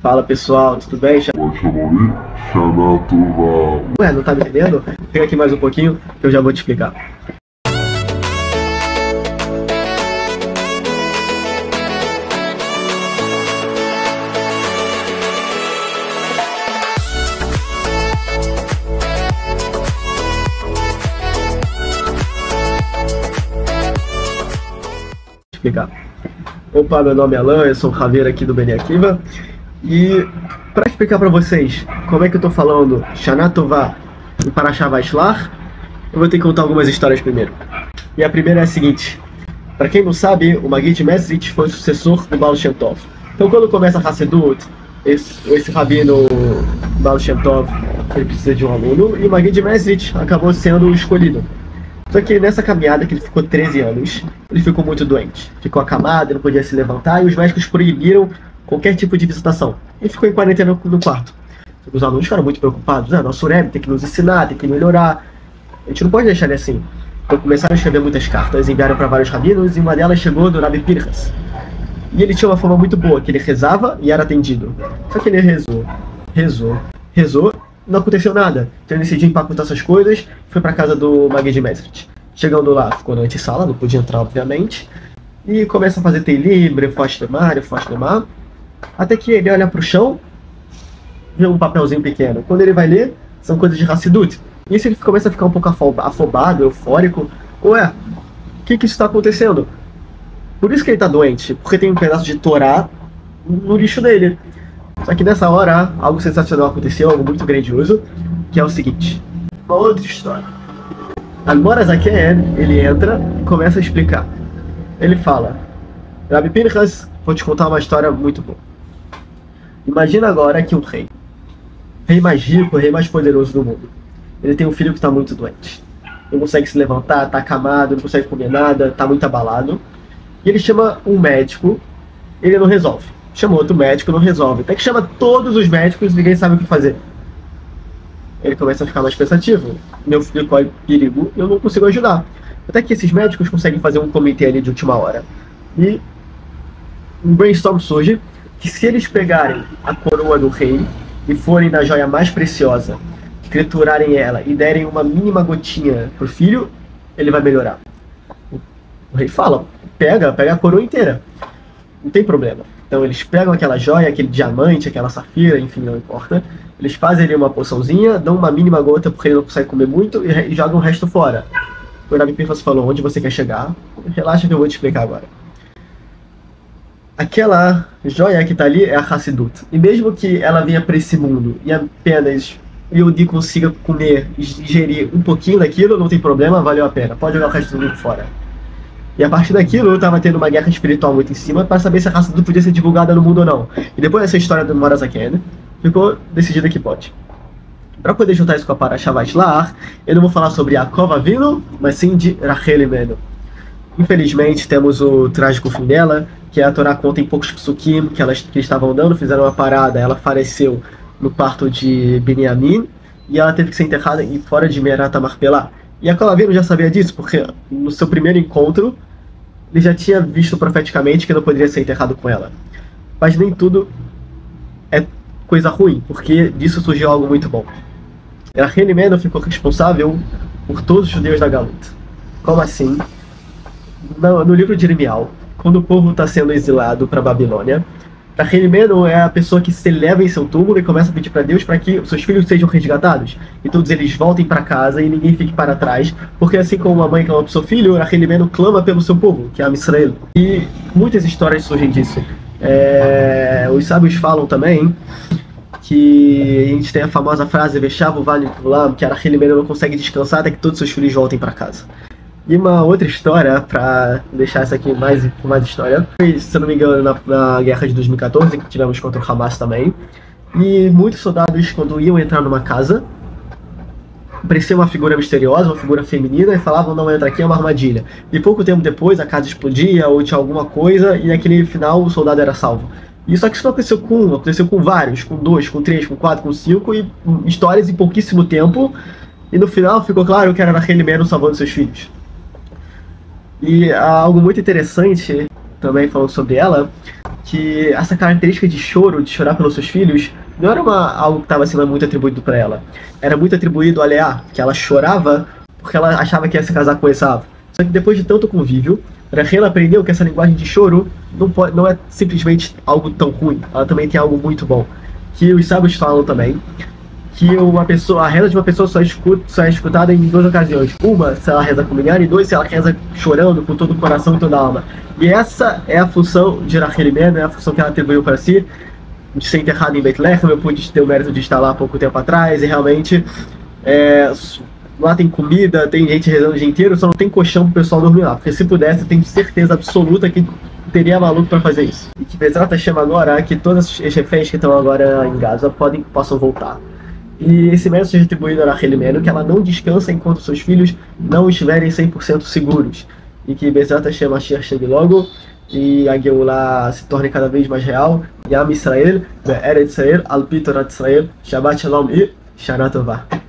Fala pessoal, tudo bem? Ué, não tá me entendendo? Fica aqui mais um pouquinho que eu já vou te explicar. Opa, meu nome é Alan, eu sou o Javier aqui do Bnei Akiva. E para explicar para vocês como é que eu tô falando Shana Tová e Parashá Vaishlach, eu vou ter que contar algumas histórias primeiro. E a primeira é a seguinte: para quem não sabe, o Maggid Mesrit foi o sucessor do Baal Shem Tov. Então quando começa a Hassedut, esse rabino Baal Shem Tov, ele precisa de um aluno, e o Maggid Mesrit acabou sendo o escolhido. Só que nessa caminhada, que ele ficou 13 anos, ele ficou muito doente. Ficou acamado, ele não podia se levantar, e os médicos proibiram qualquer tipo de visitação. Ele ficou em quarentena no quarto. Os alunos ficaram muito preocupados. Nosso Rebbe tem que nos ensinar, tem que melhorar. A gente não pode deixar ele assim. Então começaram a escrever muitas cartas, enviaram para vários rabinos, e uma delas chegou do Rabbi Pinchas. E ele tinha uma forma muito boa, que ele rezava e era atendido. Só que ele rezou, não aconteceu nada. Então ele decidiu empacotar essas coisas, foi para casa do Maggid Mesrit. Chegando lá, ficou na antessala, não podia entrar obviamente, e começa a fazer Teilim, Refosh Lemar, até que ele olha pro chão, vê um papelzinho pequeno. Quando ele vai ler, são coisas de Hassidut. Nisso ele começa a ficar um pouco afobado, eufórico. Ué, o que está acontecendo? Por isso que ele está doente, porque tem um pedaço de Torá no lixo dele. Só que nessa hora, algo sensacional aconteceu, algo muito grandioso, que é o seguinte: uma outra história. Agora Zaken, ele entra e começa a explicar. Ele fala: Rabbi Pinchas, vou te contar uma história muito boa. Imagina agora que um rei mais rico, o rei mais poderoso do mundo, ele tem um filho que está muito doente. Não consegue se levantar, está acamado, não consegue comer nada, está muito abalado. E ele chama um médico, ele não resolve. Chama outro médico, não resolve. Até que chama todos os médicos e ninguém sabe o que fazer. Ele começa a ficar mais pensativo. Meu filho corre perigo, eu não consigo ajudar. Até que esses médicos conseguem fazer um comitê ali de última hora. E um brainstorm surge que se eles pegarem a coroa do rei e forem na joia mais preciosa, triturarem ela e derem uma mínima gotinha pro filho, ele vai melhorar. O rei fala: pega a coroa inteira. Não tem problema. Então eles pegam aquela joia, aquele diamante, aquela safira, enfim, não importa. Eles fazem ali uma poçãozinha, dão uma mínima gota porque ele não consegue comer muito e jogam o resto fora. O Rabbi Pinchas falou: onde você quer chegar? Relaxa que eu vou te explicar agora. Aquela joia que está ali é a Hassidut. E mesmo que ela venha para esse mundo e apenas o Yehudi consiga comer e digerir um pouquinho daquilo, não tem problema, valeu a pena. Pode jogar o resto do mundo fora. E a partir daquilo eu estava tendo uma guerra espiritual muito em cima para saber se a Hassidut podia ser divulgada no mundo ou não. E depois dessa história do Morazaken, ficou decidido que pode. Para poder juntar isso com a Parashá Vaishlach, eu não vou falar sobre Yaakov Avinu, mas sim de Rachel Imenu. Infelizmente temos o trágico fim dela, que a Torá conta em poucos psukim que eles estavam andando, fizeram uma parada, ela faleceu no parto de Binyamin, e ela teve que ser enterrada fora de Merat HaMachpelah. E Yaakov Avinu já sabia disso, porque no seu primeiro encontro, ele já tinha visto profeticamente que não poderia ser enterrado com ela. Mas nem tudo é coisa ruim, porque disso surgiu algo muito bom. Rachel Imenu ficou responsável por todos os judeus da Galut. Como assim? No livro de Irmial, quando o povo está sendo exilado para a Babilônia, Rachel Imenu é a pessoa que se eleva em seu túmulo e começa a pedir para Deus para que os seus filhos sejam resgatados. E todos eles voltem para casa e ninguém fique para trás, porque assim como uma mãe clama para o seu filho, Rachel Imenu clama pelo seu povo, que é Am Israel. E muitas histórias surgem disso. Os sábios falam também que a gente tem a famosa frase Veshavu Vale Kulam, que a Rachel Imenu não consegue descansar até que todos seus filhos voltem para casa. E uma outra história, para deixar essa aqui mais história, foi, se eu não me engano, na guerra de 2014, que tivemos contra o Hamas também. E muitos soldados, quando iam entrar numa casa, aparecia uma figura misteriosa, uma figura feminina, e falavam: não entra aqui, é uma armadilha. E pouco tempo depois a casa explodia ou tinha alguma coisa, e naquele final o soldado era salvo. E só que isso não aconteceu com um, aconteceu com vários, com 2, com 3, com 4, com 5, e histórias em pouquíssimo tempo. E no final ficou claro que era Rachel Imenu salvando seus filhos. E algo muito interessante, também falando sobre ela, que essa característica de choro, de chorar pelos seus filhos, não era algo que estava sendo muito atribuído para ela. Era muito atribuído a Leá, que ela chorava porque ela achava que ia se casar com Esaú. Só que depois de tanto convívio, Rachel aprendeu que essa linguagem de choro não é simplesmente algo tão ruim, ela também tem algo muito bom. Que os sábios falam também que a reza de uma pessoa só é escutada em duas ocasiões. Uma, se ela reza com minyan, e dois, se ela reza chorando com todo o coração e toda a alma. E essa é a função de Rachel Imenu, é a função que ela atribuiu para si, de ser enterrada em Beit Lehem. Eu pude ter o mérito de estar lá há pouco tempo atrás, e realmente lá tem comida, tem gente rezando o dia inteiro, só não tem colchão pro pessoal dormir lá. Porque se pudesse, eu tenho certeza absoluta que teria maluco para fazer isso. E que Bezrat Hashem agora, que todos os reféns que estão agora em Gaza possam voltar. E esse mérito seja atribuído a Rachel Imenu, que ela não descansa enquanto seus filhos não estiverem 100% seguros. E que Bezrat Hashem Mashiach chegue logo, e a Geulah se torne cada vez mais real. Yam Israel, Be'eretz Israel, Al Pi Torat Israel, Shabbat Shalom e Shana Tovah.